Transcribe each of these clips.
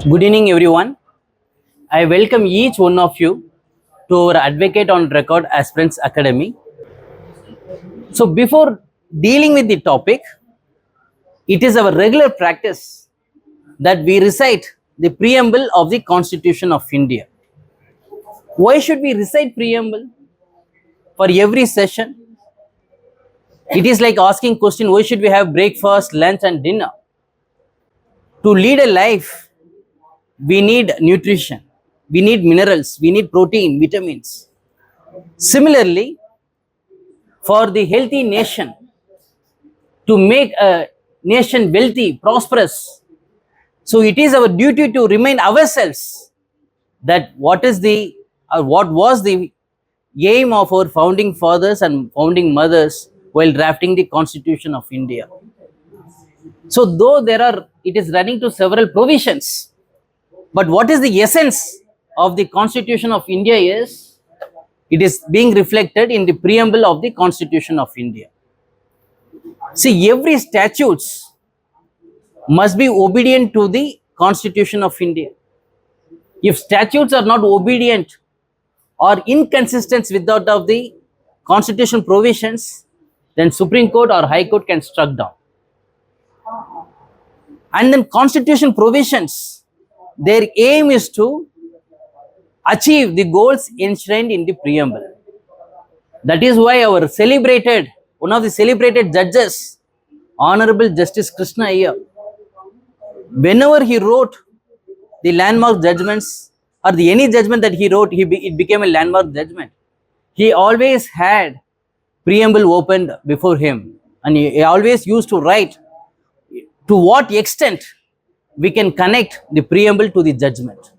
Good evening, everyone. I welcome each one of you to our Advocate on Record Aspirants Academy. So, before dealing with the topic, it is our regular practice that we recite the preamble of the Constitution of India. Why should we recite preamble for every session? It is like asking question, why should we have breakfast, lunch and dinner? To lead a life, we need nutrition, we need minerals, we need protein, vitamins. Similarly, for the healthy nation, to make a nation wealthy, prosperous, so it is our duty to remind ourselves that what was the aim of our founding fathers and founding mothers while drafting the Constitution of India. So though it is running to several provisions, but what is the essence of the Constitution of India is, it is being reflected in the preamble of the Constitution of India. See, every statutes must be obedient to the Constitution of India. If statutes are not obedient or inconsistent with that of the Constitution provisions, then Supreme Court or High Court can struck down. And then Constitution provisions, their aim is to achieve the goals enshrined in the preamble. That is why one of the celebrated judges, Honorable Justice Krishna Iyer, whenever he wrote the landmark judgments or any judgment that he wrote, it became a landmark judgment. He always had preamble opened before him, and he always used to write to what extent we can connect the preamble to the judgment.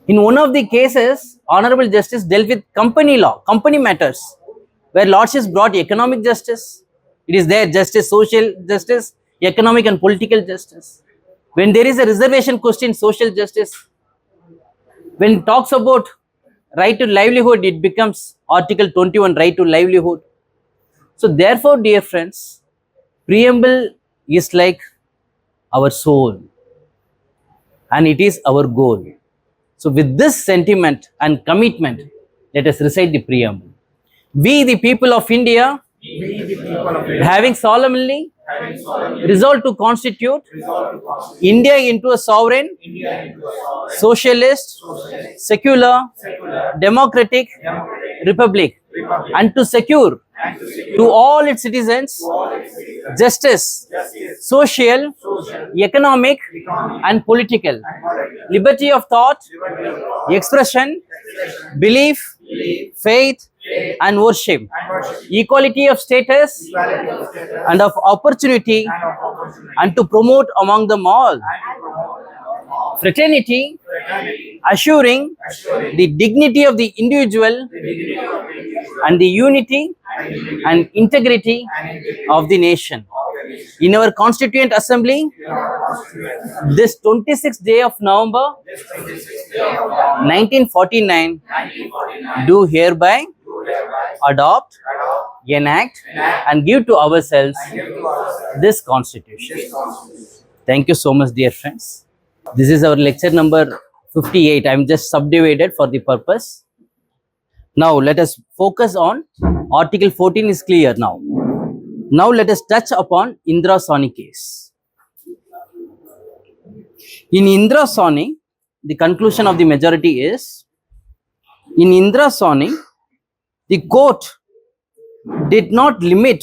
In one of the cases, Honorable Justice dealt with company law, company matters, where Lordships brought economic justice. It is there, justice, social justice, economic and political justice. When there is a reservation question, social justice. When it talks about right to livelihood, it becomes Article 21, right to livelihood. So therefore, dear friends, preamble is like our soul and it is our goal. So with this sentiment and commitment, let us recite the preamble. We, the people of India, having solemnly resolved to constitute India into a sovereign, socialist, secular, democratic republic, and to secure to all its citizens justice, social, economic, and political, liberty of thought, expression, belief, faith, and worship, equality of status and of opportunity, and to promote among them all fraternity, assuring the dignity of the individual and the unity and integrity of the nation. In our Constituent Assembly, this 26th day of November 1949, do hereby adopt, enact, and give to ourselves this Constitution. Thank you so much, dear friends. This is our lecture number 58. I am just subdivided for the purpose. Now let us focus on Article 14 is clear now. Now let us touch upon Indira Sawhney case. In Indira Sawhney, the conclusion of the majority is, in Indira Sawhney, the court did not limit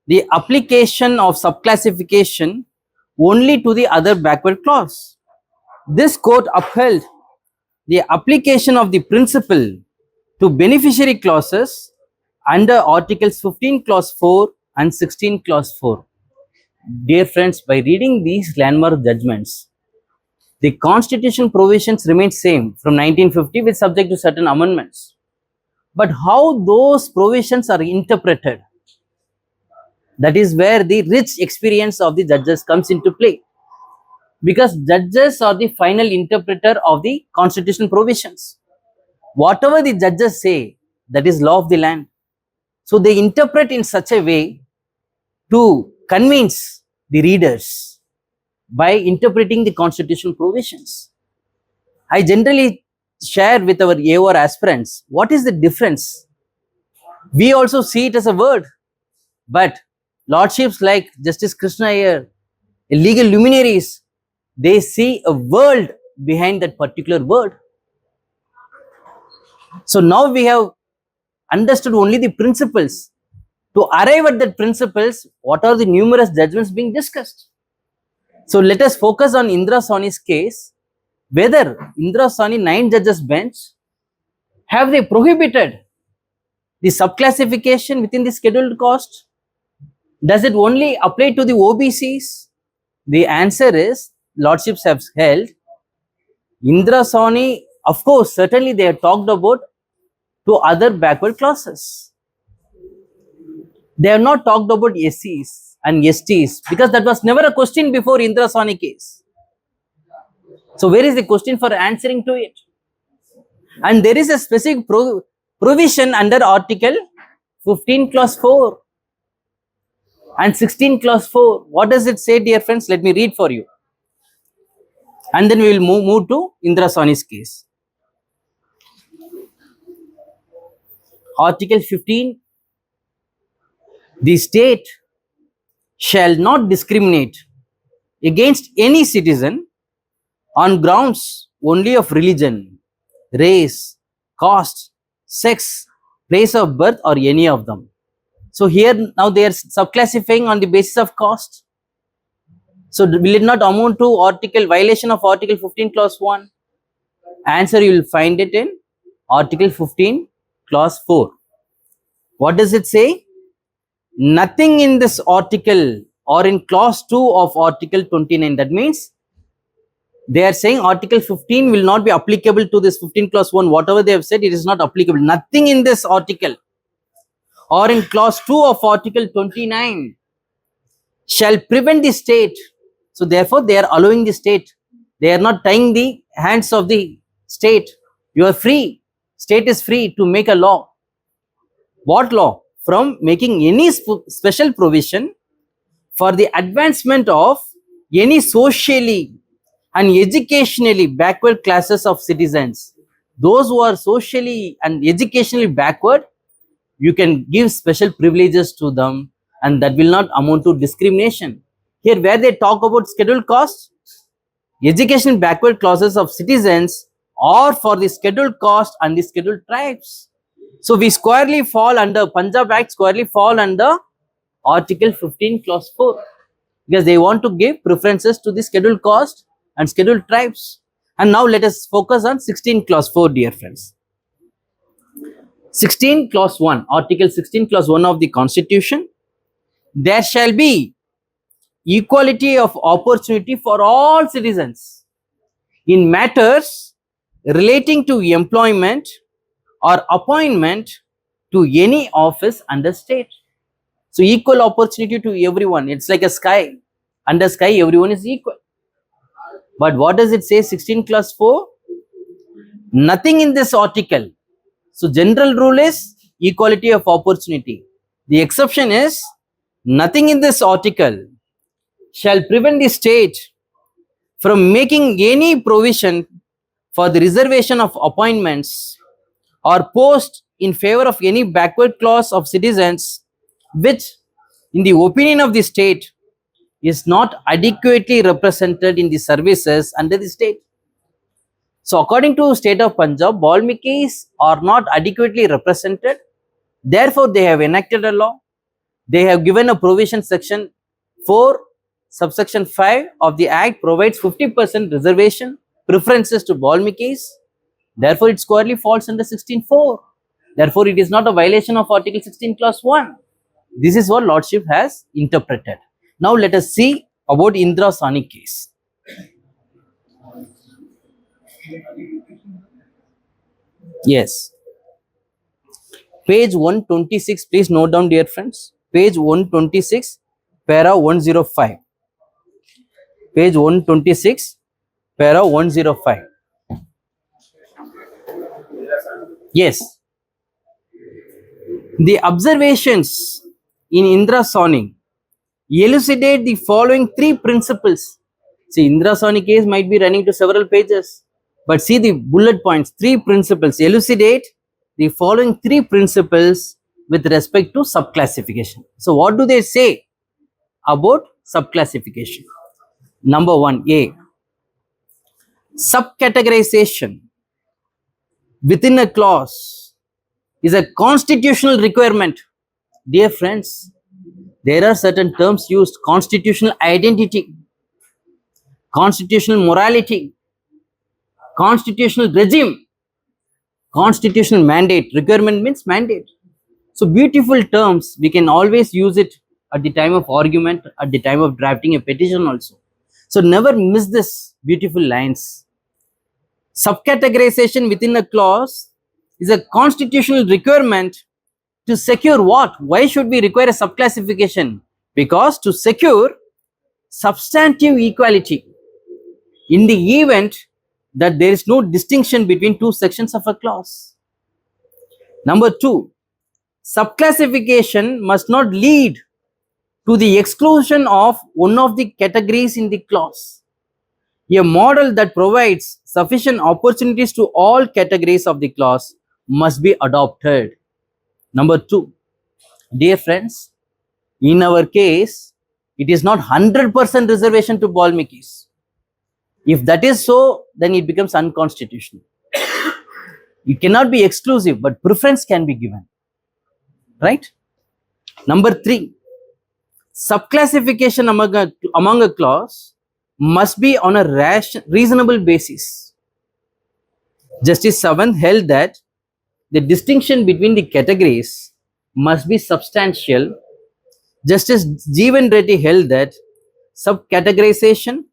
the application of subclassification only to the other backward clause. This court upheld the application of the principle to beneficiary clauses under Articles 15 clause 4 and 16 clause 4. Dear friends, by reading these landmark judgments, the Constitution provisions remain same from 1950 with subject to certain amendments. But how those provisions are interpreted, that is where the rich experience of the judges comes into play. Because judges are the final interpreter of the Constitution provisions. Whatever the judges say, that is law of the land. So they interpret in such a way to convince the readers by interpreting the constitutional provisions. I generally share with our AOR aspirants what is the difference. We also see it as a word, but lordships like Justice Krishna Iyer, legal luminaries, they see a world behind that particular word. So now we have understood only the principles. To arrive at that principles, what are the numerous judgments being discussed? So let us focus on Indra Sawhney's case, whether Indra Sawhney 9 judges bench, have they prohibited the subclassification within the scheduled cost? Does it only apply to the OBCs? The answer is, lordships have held, Indra Sawhney, of course, certainly they have talked about to other backward classes. They have not talked about SCs and STs because that was never a question before Indra Sawhney case. So where is the question for answering to it? And there is a specific provision under Article 15 clause 4 and 16 clause 4. What does it say, dear friends? Let me read for you. And then we will move to Indra Sawhney's case. Article 15, the state shall not discriminate against any citizen on grounds only of religion, race, caste, sex, place of birth, or any of them. So here now they are subclassifying on the basis of caste. So will it not amount to violation of Article 15 clause 1? Answer, you will find it in Article 15 clause 4. What does it say? Nothing in this article or in clause 2 of Article 29. That means they are saying Article 15 will not be applicable to this 15 clause 1. Whatever they have said, it is not applicable. Nothing in this article or in clause 2 of Article 29 shall prevent the state. So therefore, they are allowing the state. They are not tying the hands of the state. You are free. State is free to make a law. What law? From making any special provision for the advancement of any socially and educationally backward classes of citizens. Those who are socially and educationally backward, you can give special privileges to them, and that will not amount to discrimination. Here where they talk about scheduled caste, education backward classes of citizens or for the scheduled caste and the scheduled tribes. So we squarely fall under Punjab Act, squarely fall under Article 15 clause 4 because they want to give preferences to the scheduled caste and scheduled tribes. And now let us focus on 16 clause 4, dear friends. 16 clause 1, Article 16 clause 1 of the Constitution. There shall be equality of opportunity for all citizens in matters relating to employment or appointment to any office under state. So equal opportunity to everyone. It's like a sky. Under sky, everyone is equal. But what does it say? 16 clause 4. Nothing in this article. So general rule is equality of opportunity. The exception is nothing in this article shall prevent the state from making any provision for the reservation of appointments or post in favor of any backward class of citizens which in the opinion of the state is not adequately represented in the services under the state. So according to state of Punjab, Valmikis are not adequately represented. Therefore, they have enacted a law. They have given a provision, section 4 subsection 5 of the act provides 50% reservation preferences to Valmikis. Therefore, it squarely falls under 16.4. Therefore, it is not a violation of Article 16 clause 1. This is what Lordship has interpreted. Now, let us see about Indra Sawhney case. Yes. Page 126, please note down, dear friends. Page 126, para 105. Page 126, para 105. Yes. The observations in Indra Sawhney elucidate the following three principles See, Indrasani case might be running to several pages, but see the bullet points, 3 principles. Elucidate the following 3 principles with respect to subclassification. So, what do they say about subclassification? Number 1, A. Subcategorization within a clause is a constitutional requirement. Dear friends, there are certain terms used: constitutional identity, constitutional morality, constitutional regime, constitutional mandate. Requirement means mandate. So beautiful terms, we can always use it at the time of argument, at the time of drafting a petition also. So never miss this beautiful lines. Subcategorization within a clause is a constitutional requirement to secure what? Why should we require a subclassification? Because to secure substantive equality in the event that there is no distinction between 2 sections of a clause. Number 2, subclassification must not lead to the exclusion of one of the categories in the clause. A model that provides sufficient opportunities to all categories of the clause must be adopted. Number 2, dear friends, in our case, it is not 100% reservation to Balmikis. If that is so, then it becomes unconstitutional. It cannot be exclusive, but preference can be given. Right? Number 3, subclassification among a clause must be on a reasonable basis. Justice Savanth held that the distinction between the categories must be substantial. Justice Jeevan Reddy held that subcategorization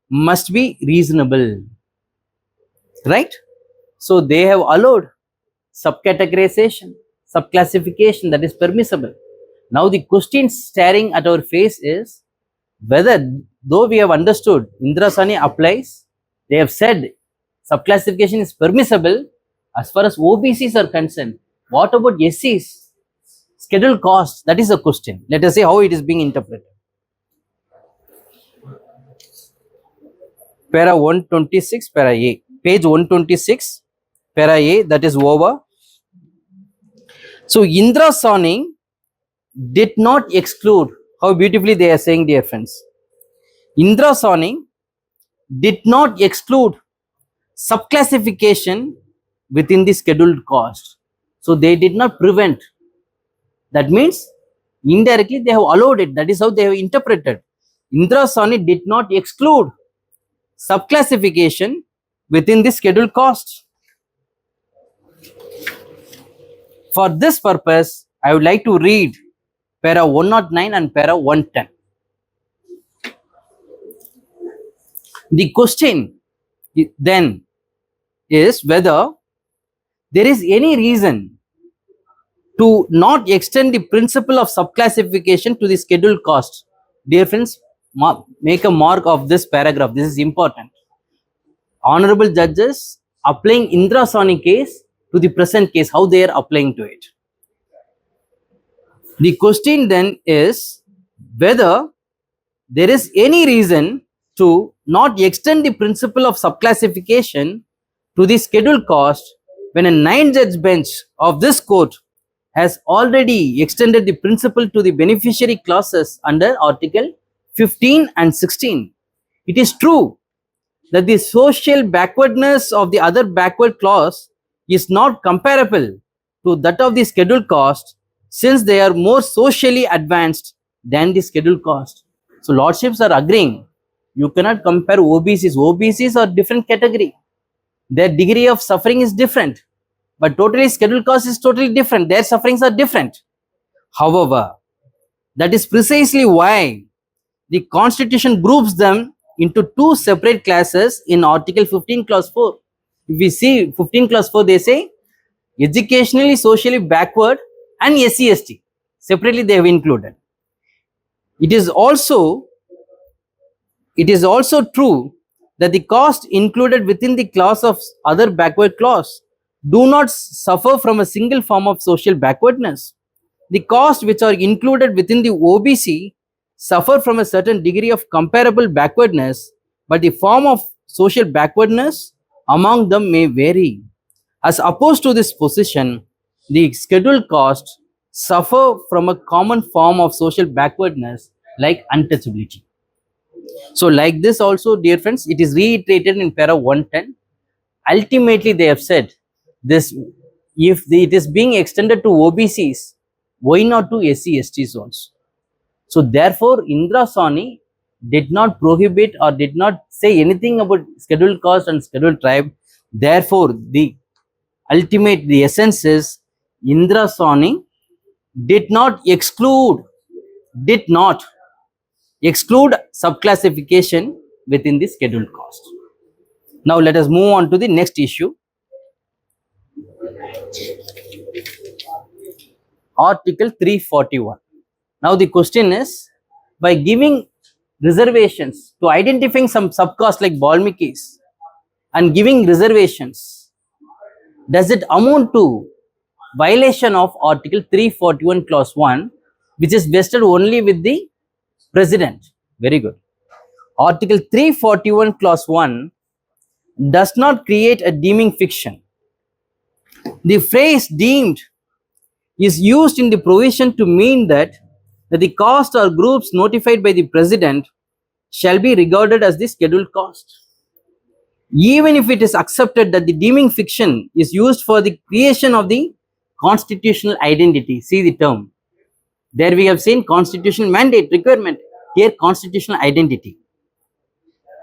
must be reasonable. Right? So they have allowed subcategorization, subclassification, that is permissible. Now the question staring at our face is whether, though we have understood Indrasani applies, they have said subclassification is permissible as far as OBCs are concerned. What about SCs? Scheduled costs, that is the question. Let us see how it is being interpreted. Para 126, para A. Page 126, para A, that is over. So Indrasani did not exclude, how beautifully they are saying, dear friends. Indrasani did not exclude subclassification within the scheduled cost. So they did not prevent. That means indirectly they have allowed it. That is how they have interpreted. Indrasani did not exclude subclassification within the scheduled cost. For this purpose, I would like to read para 109 and para 110. The question then is whether there is any reason to not extend the principle of subclassification to the scheduled cost. Dear friends, make a mark of this paragraph. This is important. Honorable judges applying Indrasani case to the present case, how they are applying to it. The question then is whether there is any reason to not extend the principle of subclassification to the scheduled cost when a 9-judge bench of this court has already extended the principle to the beneficiary clauses under Article 15 and 16. It is true that the social backwardness of the other backward clause is not comparable to that of the scheduled cost, since they are more socially advanced than the scheduled cost. So lordships are agreeing, you cannot compare OBCs. OBCs are different category. Their degree of suffering is different. But totally scheduled cost is totally different. Their sufferings are different. However, that is precisely why the Constitution groups them into 2 separate classes in Article 15 Clause 4. If we see 15 Clause 4, they say educationally, socially backward and SC/ST. Separately they have included. It is also true that the cost included within the clause of other backward clause do not suffer from a single form of social backwardness. The costs which are included within the OBC suffer from a certain degree of comparable backwardness, but the form of social backwardness among them may vary. As opposed to this position, the scheduled castes suffer from a common form of social backwardness like untouchability. So, like this also, dear friends, it is reiterated in para 110. Ultimately, they have said this: if it is being extended to OBCs, why not to SC STs also? So, therefore, Indra Sawhney did not prohibit or did not say anything about scheduled caste and scheduled tribe. Therefore, the essence is Indra Sawhney did not exclude subclassification within the scheduled caste. Now let us move on to the next issue. Article 341. Now the question is, by giving reservations to identifying some subcaste like Balmikis and giving reservations, does it amount to violation of Article 341 clause 1, which is vested only with the president? Very good. Article 341 clause 1 does not create a deeming fiction. The phrase deemed is used in the provision to mean that the caste or groups notified by the president shall be regarded as the scheduled caste. Even if it is accepted that the deeming fiction is used for the creation of the constitutional identity, see the term. There we have seen constitutional mandate, requirement, here constitutional identity.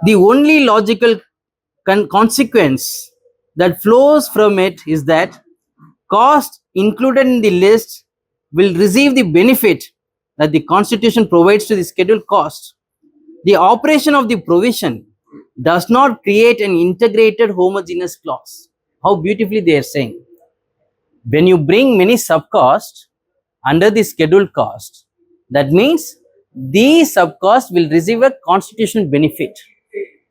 The only logical consequence that flows from it is that caste included in the list will receive the benefit that the constitution provides to the scheduled caste. The operation of the provision does not create an integrated homogeneous clause. How beautifully they are saying. When you bring many subcastes under the scheduled caste, that means these subcastes will receive a constitutional benefit.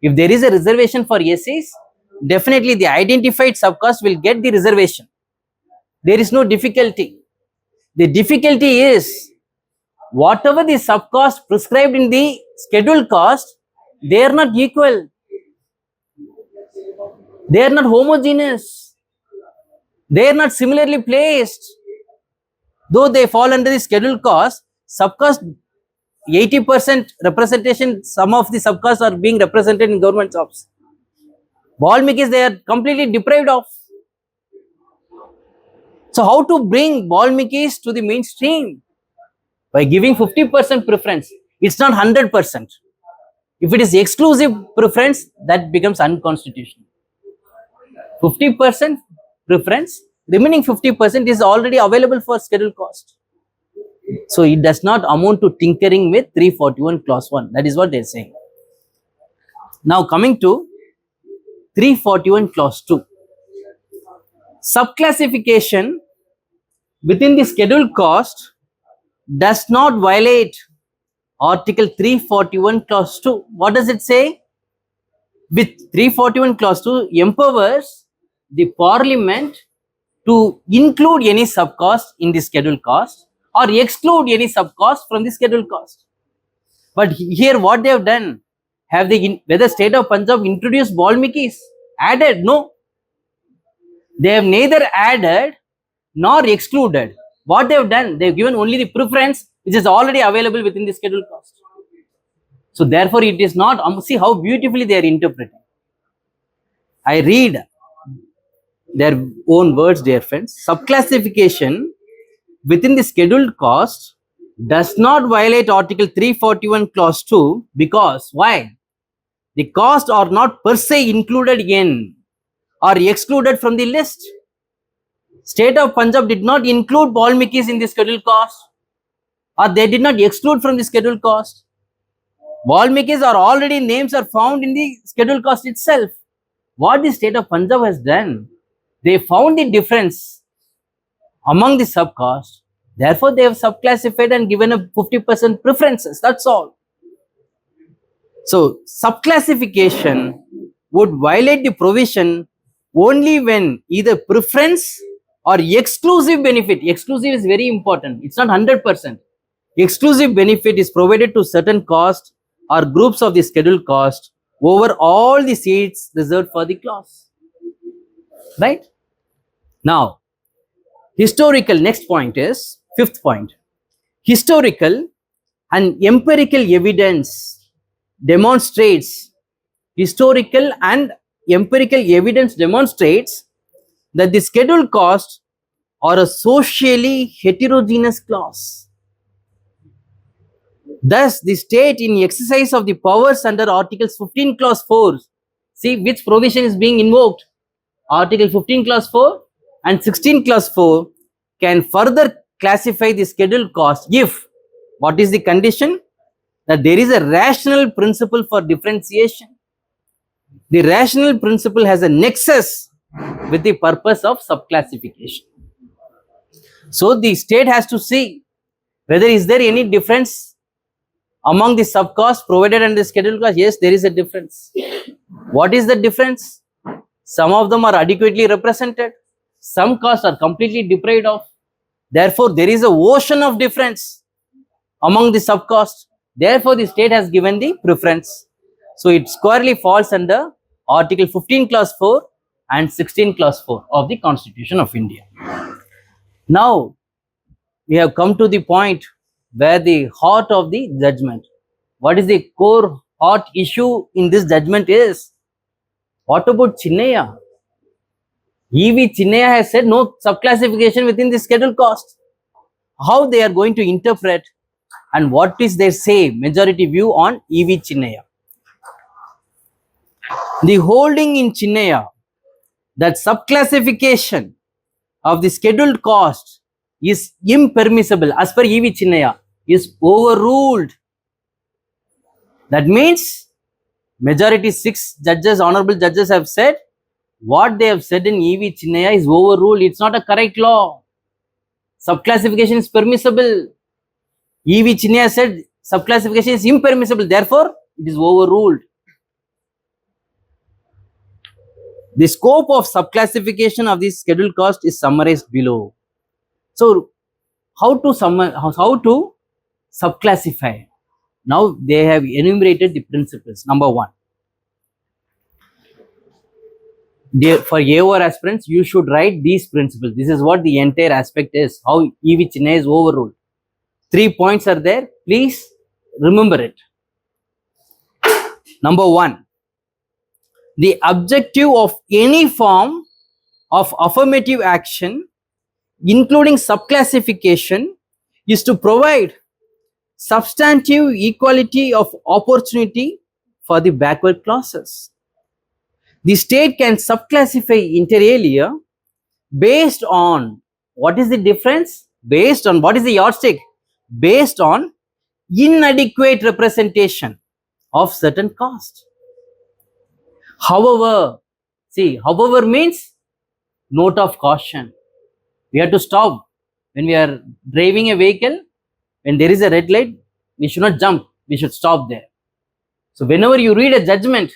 If there is a reservation for SCs, definitely the identified subcaste will get the reservation. There is no difficulty. The difficulty is whatever the subcaste prescribed in the scheduled caste, they are not equal. They are not homogeneous. They are not similarly placed. Though they fall under the scheduled caste, subcaste 80% representation, some of the subcastes are being represented in government jobs. Balmikis, they are completely deprived of. So how to bring Balmikis to the mainstream? By giving 50% preference. It's not 100%. If it is exclusive preference, that becomes unconstitutional. 50% preference, remaining 50% is already available for scheduled caste. So it does not amount to tinkering with 341 clause 1. That is what they are saying. Now coming to 341 clause 2. Subclassification within the scheduled caste does not violate Article 341 clause 2. What does it say? With 341 clause 2 empowers the parliament to include any subcaste in the scheduled caste or exclude any subcaste from the scheduled caste. But here what they have done, have they, whether state of Punjab introduced Balmikis? Added? No. They have neither added nor excluded. What they have done, they have given only the preference which is already available within the scheduled caste. So therefore it is not, see how beautifully they are interpreting. I read their own words, dear friends. Subclassification within the scheduled caste does not violate Article 341 clause 2 because, why? The caste are not per se included in or excluded from the list. State of Punjab did not include Balmikis in the scheduled caste, or they did not exclude from the scheduled caste. Balmikis are already names are found in the scheduled caste itself. What the state of Punjab has done, they found the difference among the subcaste. Therefore, they have subclassified and given a 50% preferences. That's all. So, subclassification would violate the provision only when either preference or exclusive benefit. Exclusive is very important. It's not 100%. Exclusive benefit is provided to certain caste or groups of the scheduled caste over all the seats reserved for the class. Right? Now, historical, next point is, fifth point. Historical and empirical evidence demonstrates, historical and empirical evidence demonstrates that the scheduled castes are a socially heterogeneous class. Thus, the state in exercise of the powers under Articles 15 Clause 4, see which provision is being invoked? Article 15 Clause 4 and 16 Clause 4 can further classify the scheduled caste if, what is the condition? That there is a rational principle for differentiation. The rational principle has a nexus with the purpose of subclassification. So, the state has to see whether is there any difference among the subcastes provided under the scheduled caste. Yes, there is a difference. What is the difference? Some of them are adequately represented. Some castes are completely deprived of. Therefore, there is an ocean of difference among the subcastes. Therefore, the state has given the preference. So, it squarely falls under Article 15 Clause 4 and 16 Clause 4 of the Constitution of India. Now, we have come to the point where the heart of the judgment. What is the core heart issue in this judgment is, what about Chinnaya? E.V. Chinnaya has said no subclassification within the scheduled caste. How they are going to interpret and what is their say, majority view on E.V. Chinnaya? The holding in Chinnaya that subclassification of the scheduled caste is impermissible as per E.V. Chinnaya is overruled. That means majority 6 judges, honorable judges have said what they have said in E.V. Chinnaya is overruled. It's not a correct law. Subclassification is permissible. E.V. Chinnaya said subclassification is impermissible. Therefore, it is overruled. The scope of subclassification of this scheduled caste is summarized below. So, how to subclassify? Now, they have enumerated the principles. Number 1. For AOR aspirants, you should write these principles. This is what the entire aspect is, how E.V. Chinnaya is overruled. 3 points are there. Please remember it. Number 1. The objective of any form of affirmative action, including subclassification, is to provide substantive equality of opportunity for the backward classes. The state can subclassify inter alia based on, what is the difference? Based on, what is the yardstick? Based on inadequate representation of certain caste. However, see, however means note of caution. We have to stop when we are driving a vehicle. When there is a red light, we should not jump. We should stop there. So, whenever you read a judgment,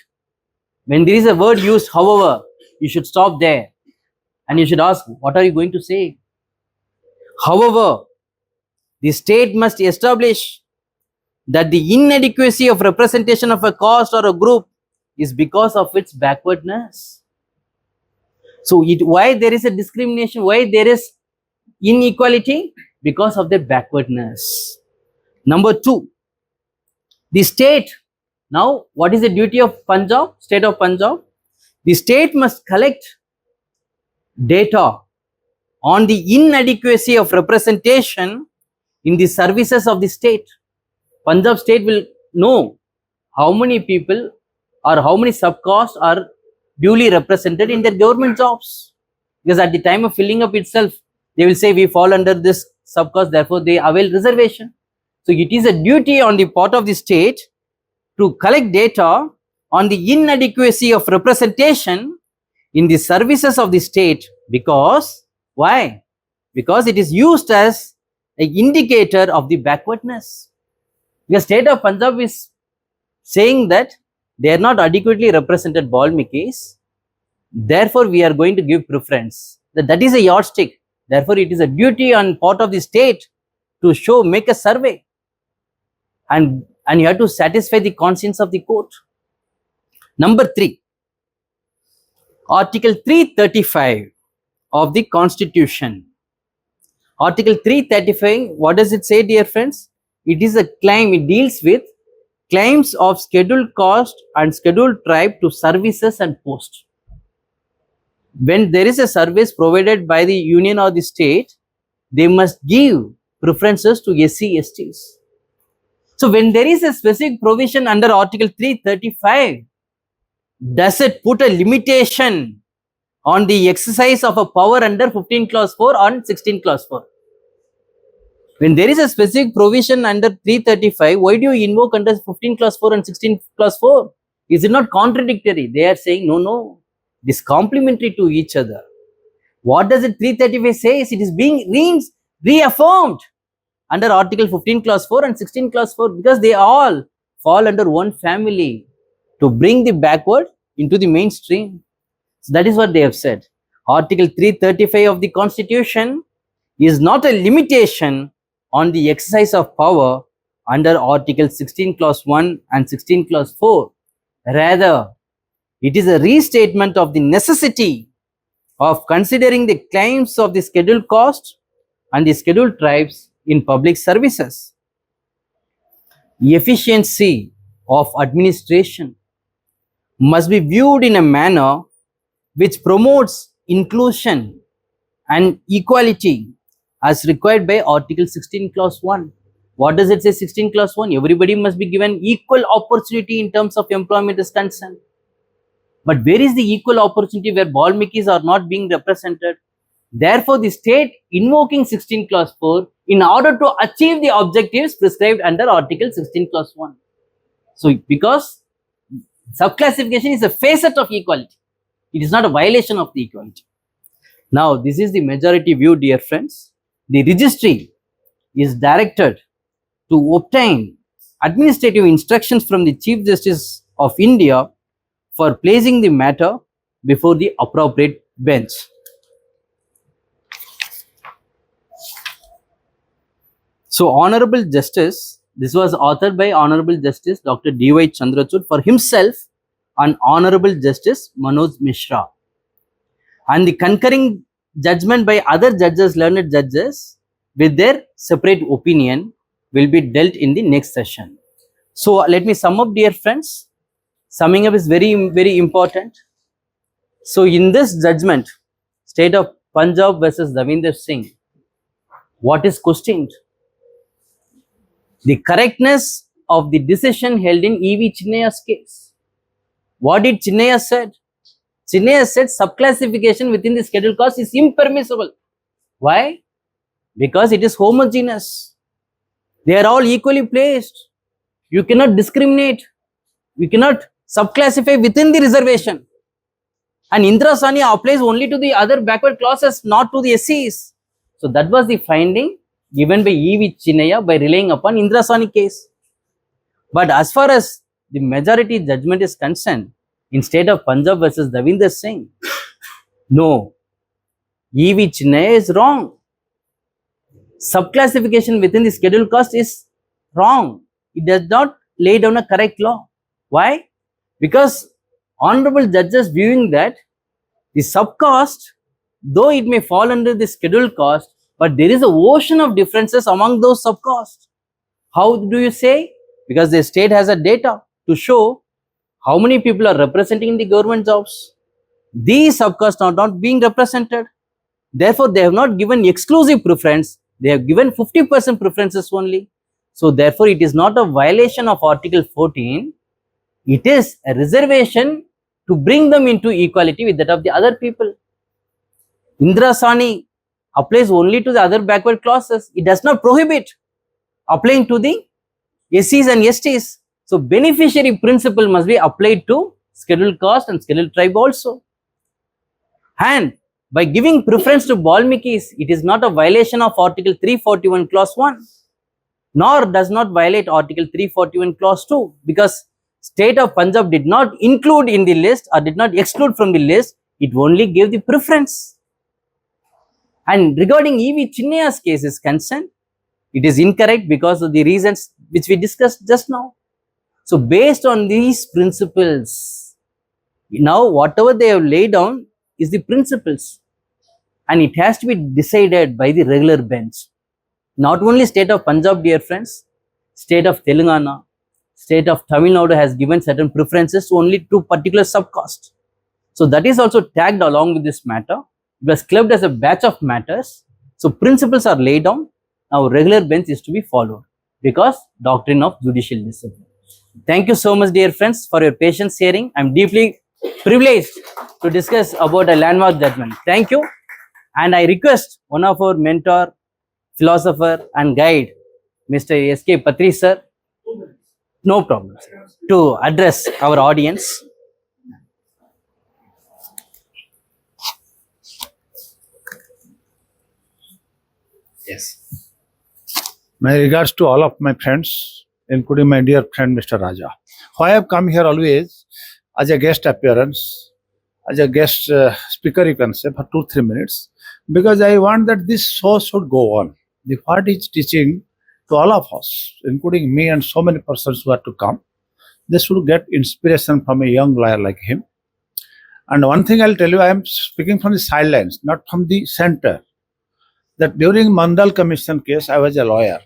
when there is a word used, however, you should stop there and you should ask, what are you going to say? However, the state must establish that the inadequacy of representation of a caste or a group is because of its backwardness. So, why there is a discrimination? Why there is inequality? Because of their backwardness. Number 2, the state. Now, what is the duty of Punjab, state of Punjab? The state must collect data on the inadequacy of representation in the services of the state. Punjab state will know how many people or how many subcastes are duly represented in their government jobs. Because at the time of filling up itself, they will say we fall under this subcaste, therefore they avail reservation. So, it is a duty on the part of the state to collect data on the inadequacy of representation in the services of the state. Because, why? Because it is used as an indicator of the backwardness. The state of Punjab is saying that they are not adequately represented Balmikis, therefore we are going to give preference. That is a yardstick. Therefore, it is a duty on part of the state to show, make a survey, and you have to satisfy the conscience of the court. Number 3, Article 335 of the Constitution. Article 335, what does it say, dear friends? It is a claim, it deals with claims of scheduled caste and scheduled tribe to services and posts. When there is a service provided by the union or the state, they must give preferences to SC, STs. So when there is a specific provision under Article 335, does it put a limitation on the exercise of a power under 15 clause 4 or 16 clause 4? When there is a specific provision under 335, why do you invoke under 15 clause 4 and 16 clause 4? Is it not contradictory? They are saying, no, it is complementary to each other. What does it 335 says? It is being reaffirmed under Article 15 clause 4 and 16 clause 4 because they all fall under one family to bring the backward into the mainstream. So that is what they have said. Article 335 of the Constitution is not a limitation on the exercise of power under Article 16 clause 1 and 16 clause 4. Rather, it is a restatement of the necessity of considering the claims of the scheduled caste and the scheduled tribes in public services. Efficiency of administration must be viewed in a manner which promotes inclusion and equality as required by Article 16 clause 1. What does it say 16 clause 1? Everybody must be given equal opportunity in terms of employment is concerned. But where is the equal opportunity where Balmikis are not being represented? Therefore, the state invoking 16 clause 4 in order to achieve the objectives prescribed under Article 16 clause 1. So, because subclassification is a facet of equality, it is not a violation of the equality. Now, this is the majority view, dear friends. The registry is directed to obtain administrative instructions from the Chief Justice of India for placing the matter before the appropriate bench. So, Honorable Justice, this was authored by Honorable Justice Dr. D.Y. Chandrachud for himself and Honorable Justice Manoj Mishra. And the concurring judgment by other judges, learned judges, with their separate opinion will be dealt in the next session. So, let me sum up, dear friends. Summing up is very important. So, in this judgment, State of Punjab versus Davinder Singh, what is questioned? The correctness of the decision held in E.V. Chinnaya's case. What did Chinnaya said? Chinnaya said subclassification within the scheduled caste is impermissible. Why? Because it is homogeneous. They are all equally placed. You cannot discriminate. You cannot subclassify within the reservation. And Indra Sani applies only to the other backward classes, not to the SCs. So that was the finding given by E.V. Chinnaya by relying upon Indra Sani case. But as far as the majority judgment is concerned, in State of Punjab versus Davinder Singh, no, E.V. Chinnaya is wrong. Subclassification within the scheduled caste is wrong. It does not lay down a correct law. Why? Because honorable judges viewing that the subcaste, though it may fall under the scheduled caste, but there is an ocean of differences among those subcastes. How do you say? Because the state has a data to show how many people are representing the government jobs. These subcastes are not being represented. Therefore, they have not given exclusive preference. They have given 50% preferences only. So, therefore, it is not a violation of Article 14. It is a reservation to bring them into equality with that of the other people. Indra Sani applies only to the other backward classes. It does not prohibit applying to the SCs and STs. So, beneficiary principle must be applied to scheduled caste and scheduled tribe also. And by giving preference to Balmikis, it is not a violation of Article 341 clause 1, nor does not violate Article 341 clause 2, because State of Punjab did not include in the list or did not exclude from the list, it only gave the preference. And regarding E.V. Chinnaya's case is concerned, it is incorrect because of the reasons which we discussed just now. So, based on these principles, Now, whatever they have laid down is the principles, and it has to be decided by the regular bench. Not only state of Punjab, dear friends, state of Telangana, state of Tamil Nadu has given certain preferences only to particular subcaste. So that is also tagged along with this matter. It was clubbed as a batch of matters. So principles are laid down. Now regular bench is to be followed because doctrine of judicial discipline. Thank you so much, dear friends, for your patience hearing. I am deeply privileged to discuss about a landmark judgment. Thank you. And I request one of our mentor, philosopher and guide, Mr. S.K. Patri sir, no problem, sir, to address our audience. Yes. My regards to all of my friends, including my dear friend Mr. Raja. Why I have come here always as a guest appearance, as a guest speaker, you can say, for 2-3 minutes, because I want that this show should go on. The what is teaching to all of us, including me and so many persons who are to come, they should get inspiration from a young lawyer like him. And one thing I'll tell you, I am speaking from the sidelines, not from the center. That during Mandal Commission case, I was a lawyer.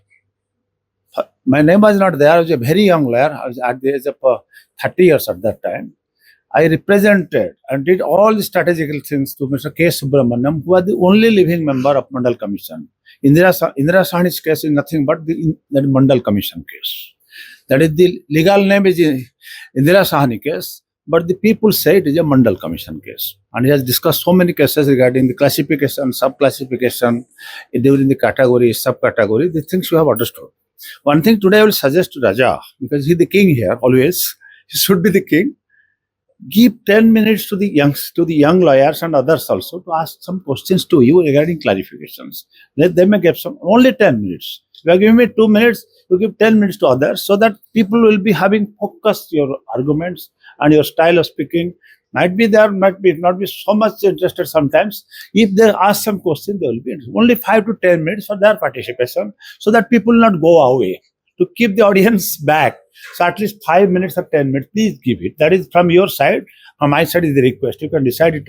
My name was not there. I was a very young lawyer. I was at the age of 30 years at that time. I represented and did all the strategical things to Mr. K. Subramaniam, who was the only living member of Mandal Commission. Indira Sahni's case is nothing but the Mandal Commission case. That is the legal name is Indira Sahni case, but the people say it is a Mandal Commission case. And he has discussed so many cases regarding the classification, sub-classification, during the category, sub-category, the things you have understood. One thing today I will suggest to Raja, because he is the king here always, he should be the king. Give 10 minutes to the young lawyers and others also to ask some questions to you regarding clarifications. Let them give some, only 10 minutes. You are giving me 2 minutes, you give 10 minutes to others, so that people will be having focused your arguments and your style of speaking. Might be there, might be not be so much interested sometimes. If they ask some question, they will be interested. Only 5 to 10 minutes for their participation, so that people will not go away. To keep the audience back, so at least 5 minutes or 10 minutes, please give it. That is from your side. From my side is the request. You can decide it.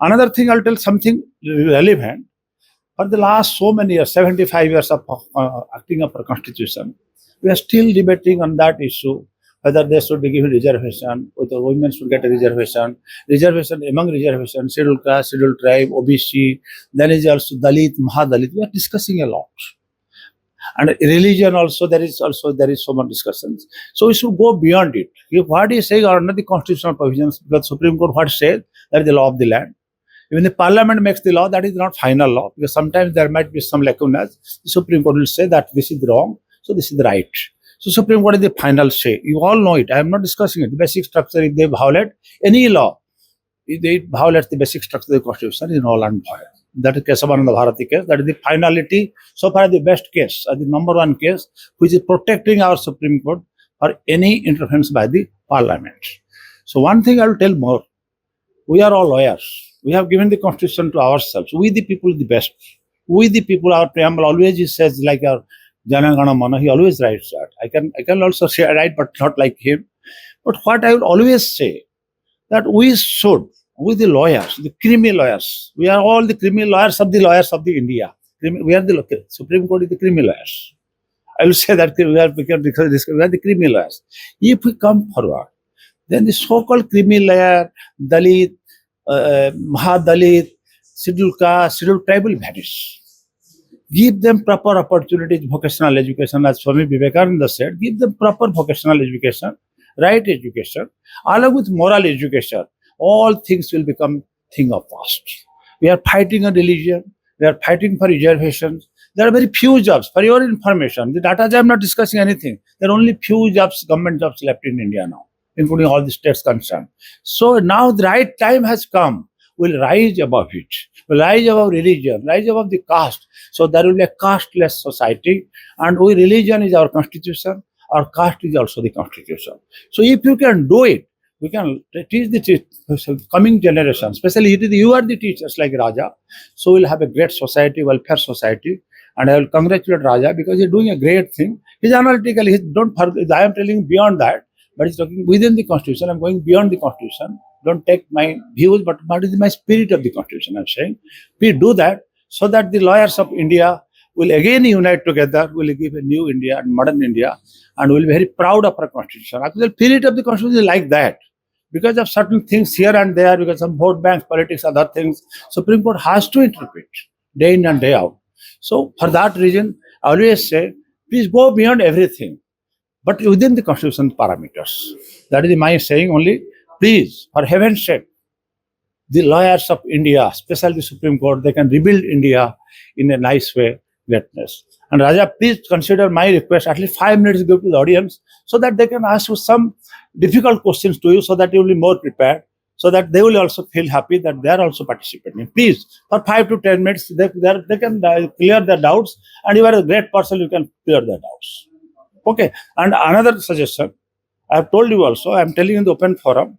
Another thing, I'll tell something relevant. For the last so many years, 75 years of acting up for constitution, we are still debating on that issue, whether they should be given reservation, whether women should get a reservation among reservation, scheduled caste, scheduled tribe, OBC, then is also Dalit, Mahadalit. We are discussing a lot. And religion also, there is so much discussions. So we should go beyond it. If what is saying are under the constitutional provisions, because Supreme Court what says, that is the law of the land. Even the Parliament makes the law, that is not final law, because sometimes there might be some lacunas. The Supreme Court will say that this is wrong, so this is the right. So Supreme Court is the final say. You all know it. I am not discussing it. The basic structure, if they violate any law, if they violate the basic structure of the Constitution, is null and void. That is Kesavananda Bharati case. That is the finality. So far, the best case, the number one case, which is protecting our Supreme Court for any interference by the Parliament. So one thing I will tell more. We are all lawyers. We have given the Constitution to ourselves. We the people the best. We the people, our preamble always says like our Jana Gana Mana, he always writes that. I can also say write, but not like him. But what I will always say, that we should, we the lawyers, the creamy lawyers, we are all the creamy lawyers of the India. We are the Supreme Court is the creamy lawyers. I will say that we are the creamy lawyers. If we come forward, then the so-called creamy lawyer, Dalit, Mahadalit, scheduled caste, scheduled tribe will vanish. Give them proper opportunities, vocational education, as Swami Vivekananda said, give them proper vocational education, right education, along with moral education. All things will become thing of past. We are fighting on religion, we are fighting for reservations. There are very few jobs. For your information, the data, I am not discussing anything. There are only few jobs, government jobs left in India now, including all the states concerned. So now the right time has come. We'll rise above it. We'll rise above religion, rise above the caste. So there will be a casteless society. And we, religion is our constitution. Our caste is also the constitution. So if you can do it, we can teach the coming generation, especially you are the teachers like Raja. So we'll have a great society, welfare society. And I will congratulate Raja because he's doing a great thing. He's analytical. Don't forget, I am telling beyond that, but he's talking within the constitution. I'm going beyond the constitution. Don't take my views, but what is my spirit of the Constitution? I'm saying, please do that so that the lawyers of India will again unite together, will give a new India and modern India, and will be very proud of our Constitution. Actually, the spirit of the Constitution is like that. Because of certain things here and there, because of vote banks, politics, other things, Supreme Court has to interpret day in and day out. So for that reason, I always say, please go beyond everything, but within the Constitution parameters. That is my saying only. Please, for heaven's sake, the lawyers of India, especially the Supreme Court, they can rebuild India in a nice way, greatness. And Raja, please consider my request, at least 5 minutes give to the audience, so that they can ask you some difficult questions to you, so that you will be more prepared, so that they will also feel happy that they are also participating. Please, for 5 to 10 minutes, they can clear their doubts, and you are a great person, you can clear their doubts. Okay, and another suggestion, I have told you also, I am telling you in the open forum,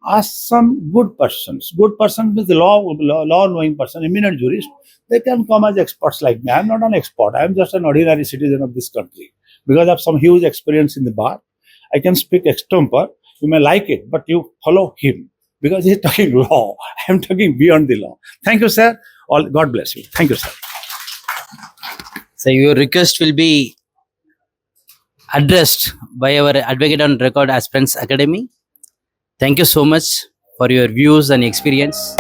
ask some good persons. Good person means the law-knowing person, eminent jurist. They can come as experts like me. I am not an expert. I am just an ordinary citizen of this country. Because I have some huge experience in the bar, I can speak extempore. You may like it, but you follow him. Because he is talking law. I am talking beyond the law. Thank you, sir. God bless you. Thank you, sir. So your request will be addressed by our Advocate on Record Aspirants Academy. Thank you so much for your views and experience.